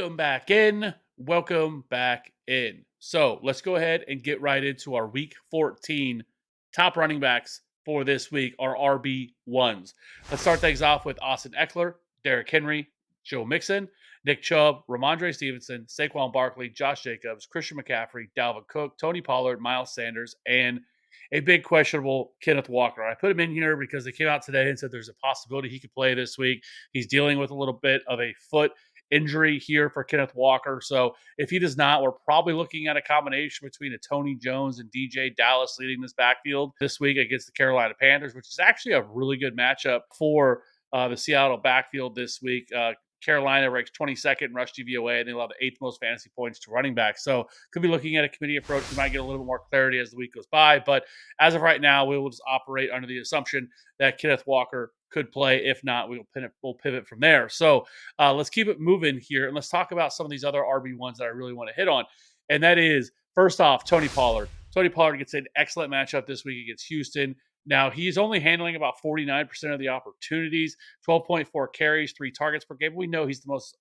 Welcome back in. Welcome back in. So let's go ahead and get right into our week 14 top running backs for this week, our RB1s. Let's start things off with Austin Eckler, Derrick Henry, Joe Mixon, Nick Chubb, Ramondre Stevenson, Saquon Barkley, Josh Jacobs, Christian McCaffrey, Dalvin Cook, Tony Pollard, Miles Sanders, and a big questionable Kenneth Walker. I put him in here because they came out today and said there's a possibility he could play this week. He's dealing with a little bit of a foot injury here for Kenneth Walker. So if he does not, we're probably looking at a combination between a Tony Jones and DJ Dallas leading this backfield this week against the Carolina Panthers, which is actually a really good matchup for the Seattle backfield this week. Carolina ranks 22nd in rush DVOA, and they allow the eighth most fantasy points to running backs. So could be looking at a committee approach. We might get a little bit more clarity as the week goes by. But as of right now, we will just operate under the assumption that Kenneth Walker could play. If not, we'll pivot from there. So let's keep it moving here, and let's talk about some of these other RB1s that I really want to hit on. And that is, first off, Tony Pollard. Tony Pollard gets an excellent matchup this week against Houston. Now, he's only handling about 49% of the opportunities, 12.4 carries, 3 targets per game. We know he's the most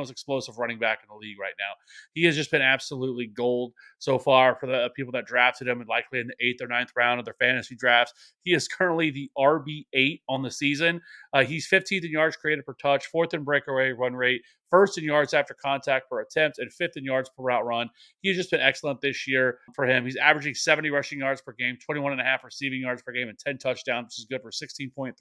explosive running back in the league right now. He has just been absolutely gold so far for the people that drafted him, and likely in the 8th or ninth round of their fantasy drafts. He is currently the RB8 on the season. He's 15th in yards created per touch, 4th in breakaway run rate, 1st in yards after contact per attempt, and 5th in yards per route run. He's just been excellent this year for him. He's averaging 70 rushing yards per game, 21.5 receiving yards per game, and 10 touchdowns, which is good for 16.3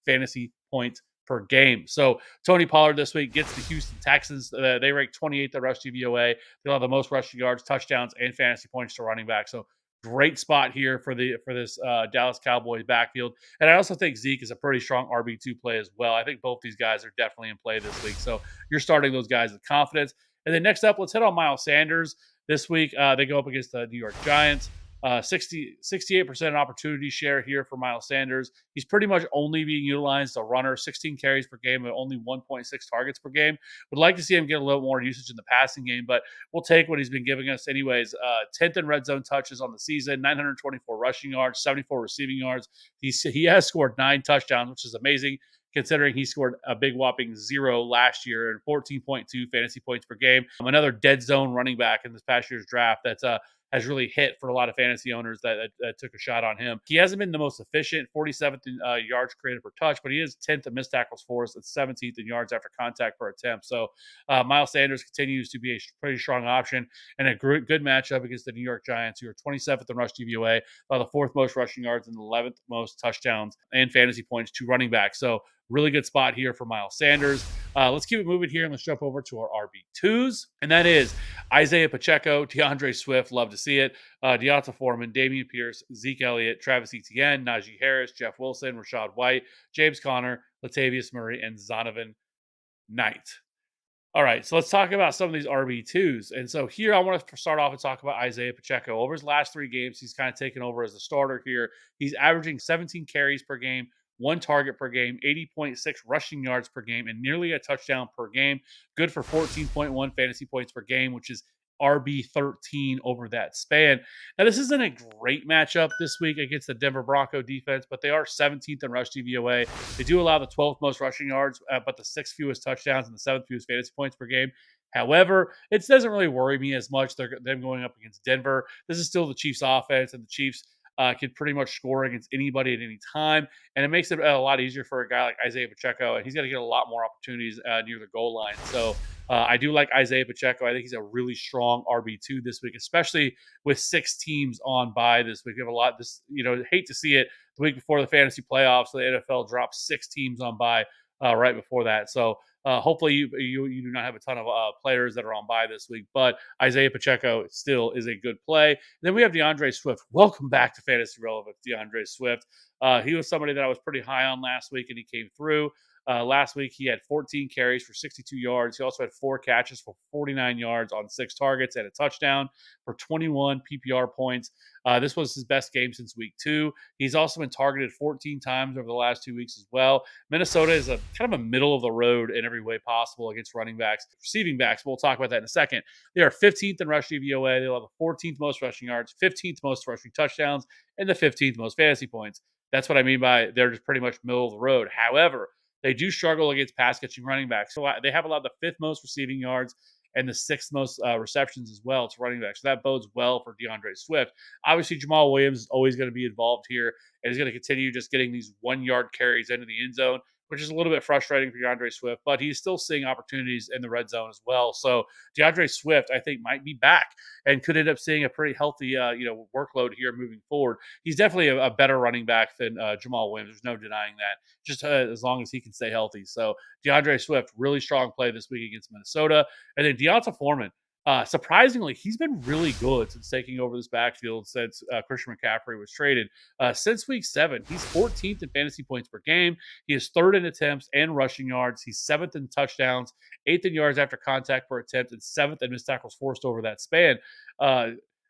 fantasy points per game. So Tony Pollard this week gets the Houston Texans. They rank 28th at rush DVOA. They have the most rushing yards, touchdowns, and fantasy points to running back. So great spot here for this Dallas Cowboys backfield. And I also think Zeke is a pretty strong RB2 play as well. I think both these guys are definitely in play this week. So you're starting those guys with confidence. And then next up, let's hit on Miles Sanders. This week, they go up against the New York Giants. 68% opportunity share here for Miles Sanders. He's pretty much only being utilized as a runner, 16 carries per game and only 1.6 targets per game. Would like to see him get a little more usage in the passing game, but we'll take what he's been giving us anyways. 10th in red zone touches on the season, 924 rushing yards, 74 receiving yards. He has scored 9 touchdowns, which is amazing considering he scored a big whopping 0 last year and 14.2 fantasy points per game. Another dead zone running back in this past year's draft that's has really hit for a lot of fantasy owners that took a shot on him. He hasn't been the most efficient, 47th in yards created per touch, but he is 10th in missed tackles forced and 17th in yards after contact per attempt. So Miles Sanders continues to be a pretty strong option and a good matchup against the New York Giants, who are 27th in rush DVOA, the 4th most rushing yards and the 11th most touchdowns and fantasy points to running back. So really good spot here for Miles Sanders. Let's keep it moving here and let's jump over to our RB2s. And that is Isaiah Pacheco, DeAndre Swift, love to see it. Deonta Foreman, Damian Pierce, Zeke Elliott, Travis Etienne, Najee Harris, Jeff Wilson, Rashad White, James Conner, Latavius Murray, and Zonovan Knight. All right, so let's talk about some of these RB2s. And so here I want to start off and talk about Isaiah Pacheco. Over his last 3 games, he's kind of taken over as a starter here. He's averaging 17 carries per game, 1 target per game, 80.6 rushing yards per game, and nearly a touchdown per game. Good for 14.1 fantasy points per game, which is RB13 over that span. Now, this isn't a great matchup this week against the Denver Bronco defense, but they are 17th in rush DVOA. They do allow the 12th most rushing yards, but the 6th fewest touchdowns and the 7th fewest fantasy points per game. However, it doesn't really worry me as much. Them going up against Denver. This is still the Chiefs' offense, and the Chiefs can pretty much score against anybody at any time. And it makes it a lot easier for a guy like Isaiah Pacheco. And he's going to get a lot more opportunities near the goal line. So I do like Isaiah Pacheco. I think he's a really strong RB2 this week, especially with 6 teams on bye this week. We have a lot hate to see it the week before the fantasy playoffs. The NFL drops 6 teams on bye right before that. So hopefully you do not have a ton of players that are on bye this week, but Isaiah Pacheco still is a good play. And then we have DeAndre Swift. Welcome back to Fantasy Relevant, DeAndre Swift. He was somebody that I was pretty high on last week, and he came through. Last week, he had 14 carries for 62 yards. He also had 4 catches for 49 yards on 6 targets and a touchdown for 21 PPR points. This was his best game since week 2. He's also been targeted 14 times over the last 2 weeks as well. Minnesota is a kind of a middle of the road in every way possible against running backs, receiving backs. We'll talk about that in a second. They are 15th in rush DVOA. They'll have the 14th most rushing yards, 15th most rushing touchdowns, and the 15th most fantasy points. That's what I mean by they're just pretty much middle of the road. However, they do struggle against pass catching running backs. So they have allowed the fifth most receiving yards and the sixth most receptions as well to running backs. So that bodes well for DeAndre Swift. Obviously, Jamal Williams is always going to be involved here and he's going to continue just getting these 1 yard carries into the end zone, which is a little bit frustrating for DeAndre Swift, but he's still seeing opportunities in the red zone as well. So DeAndre Swift, I think, might be back and could end up seeing a pretty healthy, workload here moving forward. He's definitely a better running back than Jamal Williams. There's no denying that. Just as long as he can stay healthy. So DeAndre Swift, really strong play this week against Minnesota, and then Deonta Foreman. Surprisingly, he's been really good since taking over this backfield since Christian McCaffrey was traded. Since week 7, he's 14th in fantasy points per game. He is third in attempts and rushing yards. He's seventh in touchdowns, eighth in yards after contact per attempt, and seventh in missed tackles forced over that span. Uh,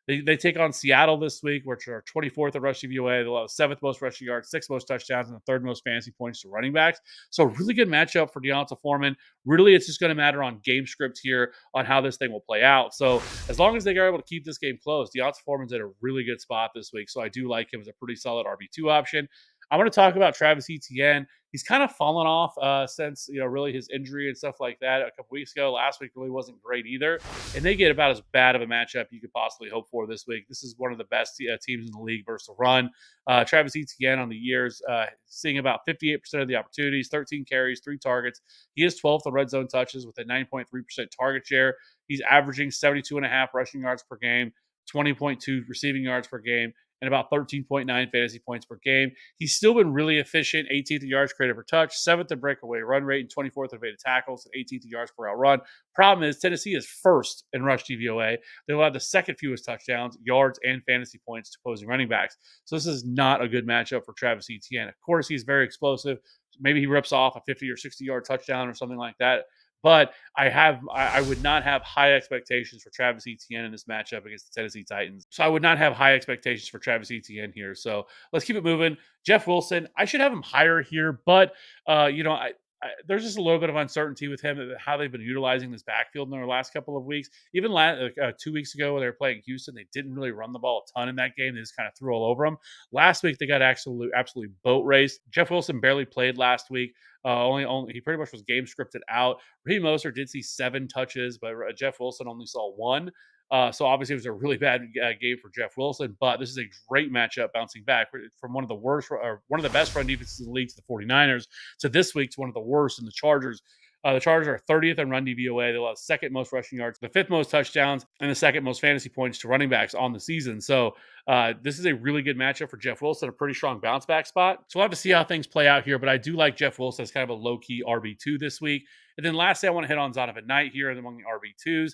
they take on Seattle this week, which are 24th in rush DVOA. They'll have seventh most rushing yards, sixth most touchdowns, and the third most fantasy points to running backs. So, really good matchup for Deonta Foreman. Really, it's just going to matter on game script here on how this thing will play out. So, as long as they are able to keep this game close, Deonta Foreman's in a really good spot this week. So, I do like him as a pretty solid RB2 option. I want to talk about Travis Etienne. He's kind of fallen off since really his injury and stuff like that a couple weeks ago. Last week really wasn't great either, and they get about as bad of a matchup you could possibly hope for this week. This is one of the best teams in the league versus the run. Travis Etienne on the years seeing about 58% of the opportunities, 13 carries, 3 targets. He is 12th in red zone touches with a 9.3% target share. He's averaging 72.5 rushing yards per game, 20.2 receiving yards per game, and about 13.9 fantasy points per game. He's still been really efficient, 18th in yards created per touch, 7th in breakaway run rate, and 24th in evaded tackles, and 18th in yards per out run. Problem is, Tennessee is first in rush DVOA. They will have the second fewest touchdowns, yards, and fantasy points to opposing running backs. So this is not a good matchup for Travis Etienne. Of course, he's very explosive. Maybe he rips off a 50 or 60-yard touchdown or something like that. But I would not have high expectations for Travis Etienne in this matchup against the Tennessee Titans. So I would not have high expectations for Travis Etienne here. So let's keep it moving. Jeff Wilson, I should have him higher here, but there's just a little bit of uncertainty with him how they've been utilizing this backfield in their last couple of weeks. Even 2 weeks ago when they were playing Houston, they didn't really run the ball a ton in that game. They just kind of threw all over them. Last week they got absolutely boat raced. Jeff Wilson barely played last week. Only he pretty much was game scripted out. Raheem Mostert did see 7 touches, but Jeff Wilson only saw 1. So obviously it was a really bad game for Jeff Wilson, but this is a great matchup bouncing back from one of the worst or one of the best run defenses in the league to the 49ers to this week to one of the worst in the Chargers. The Chargers are 30th in run DVOA. They'll have second most rushing yards, the fifth most touchdowns, and the second most fantasy points to running backs on the season. So this is a really good matchup for Jeff Wilson, a pretty strong bounce back spot. So we'll have to see how things play out here, but I do like Jeff Wilson as kind of a low-key RB2 this week. And then lastly, I want to hit on Zonovan Knight here among the RB2s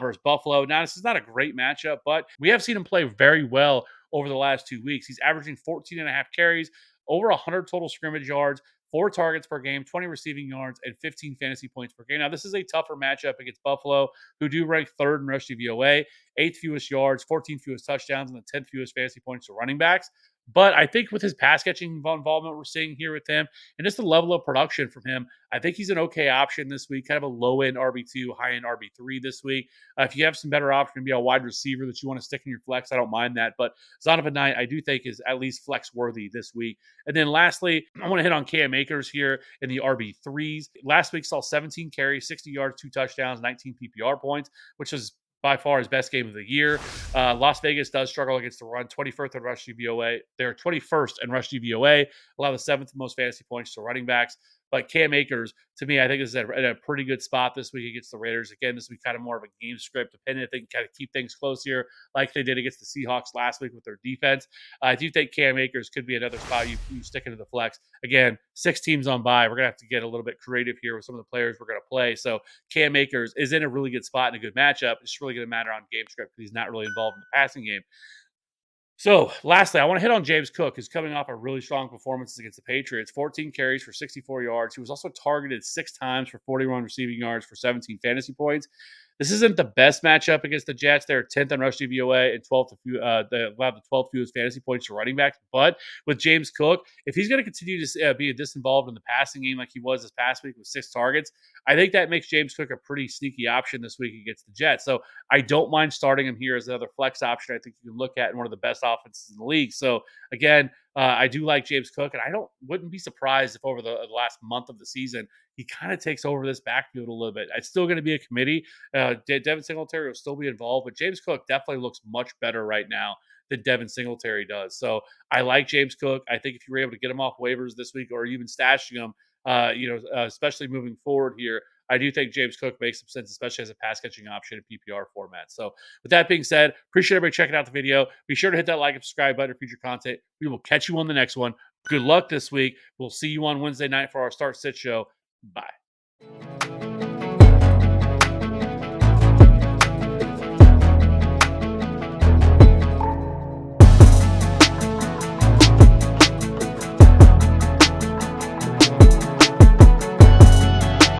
versus Buffalo. Now, this is not a great matchup, but we have seen him play very well over the last 2 weeks. He's averaging 14 and a half carries, over 100 total scrimmage yards, 4 targets per game, 20 receiving yards, and 15 fantasy points per game. Now, this is a tougher matchup against Buffalo, who do rank third in rush DVOA, 8th fewest yards, 14th fewest touchdowns, and the 10th fewest fantasy points to running backs. But I think with his pass catching involvement we're seeing here with him and just the level of production from him, I think he's an okay option this week, kind of a low end RB2, high end RB3 this week. If you have some better option to be a wide receiver that you want to stick in your flex, I don't mind that. But Zonovan Knight, I do think is at least flex worthy this week. And then lastly, I want to hit on Cam Akers here in the RB3s. Last week saw 17 carries, 60 yards, 2 touchdowns, 19 PPR points, which is by far his best game of the year. Las Vegas does struggle against the run, 21st in rush DVOA. They're 21st in rush DVOA, allow the 7th most fantasy points to running backs. But Cam Akers, to me, I think is at a pretty good spot this week against the Raiders. Again, this will be kind of more of a game script, depending if they can kind of keep things close here, like they did against the Seahawks last week with their defense. I do think Cam Akers could be another spot you stick into the flex. Again, 6 teams on bye. We're going to have to get a little bit creative here with some of the players we're going to play. So Cam Akers is in a really good spot and a good matchup. It's really going to matter on game script because he's not really involved in the passing game. So, lastly, I want to hit on James Cook, who's coming off a really strong performances against the Patriots. 14 carries for 64 yards. He was also targeted 6 times for 41 receiving yards for 17 fantasy points. This isn't the best matchup against the Jets. They're 10th in rush DVOA and 12th. They have the 12th fewest fantasy points to running backs. But with James Cook, if he's going to continue to be disinvolved in the passing game like he was this past week with 6 targets, I think that makes James Cook a pretty sneaky option this week against the Jets. So I don't mind starting him here as another flex option. I think you can look at in one of the best offenses in the league. So again, I do like James Cook, and I don't wouldn't be surprised if over the last month of the season he kind of takes over this backfield a little bit. It's still going to be a committee. Devin Singletary will still be involved, but James Cook definitely looks much better right now than Devin Singletary does. So I like James Cook. I think if you were able to get him off waivers this week or even stashing him, especially moving forward here, I do think James Cook makes some sense, especially as a pass catching option in PPR format. So, with that being said, appreciate everybody checking out the video. Be sure to hit that like and subscribe button for future content. We will catch you on the next one. Good luck this week. We'll see you on Wednesday night for our Start Sit show. Bye.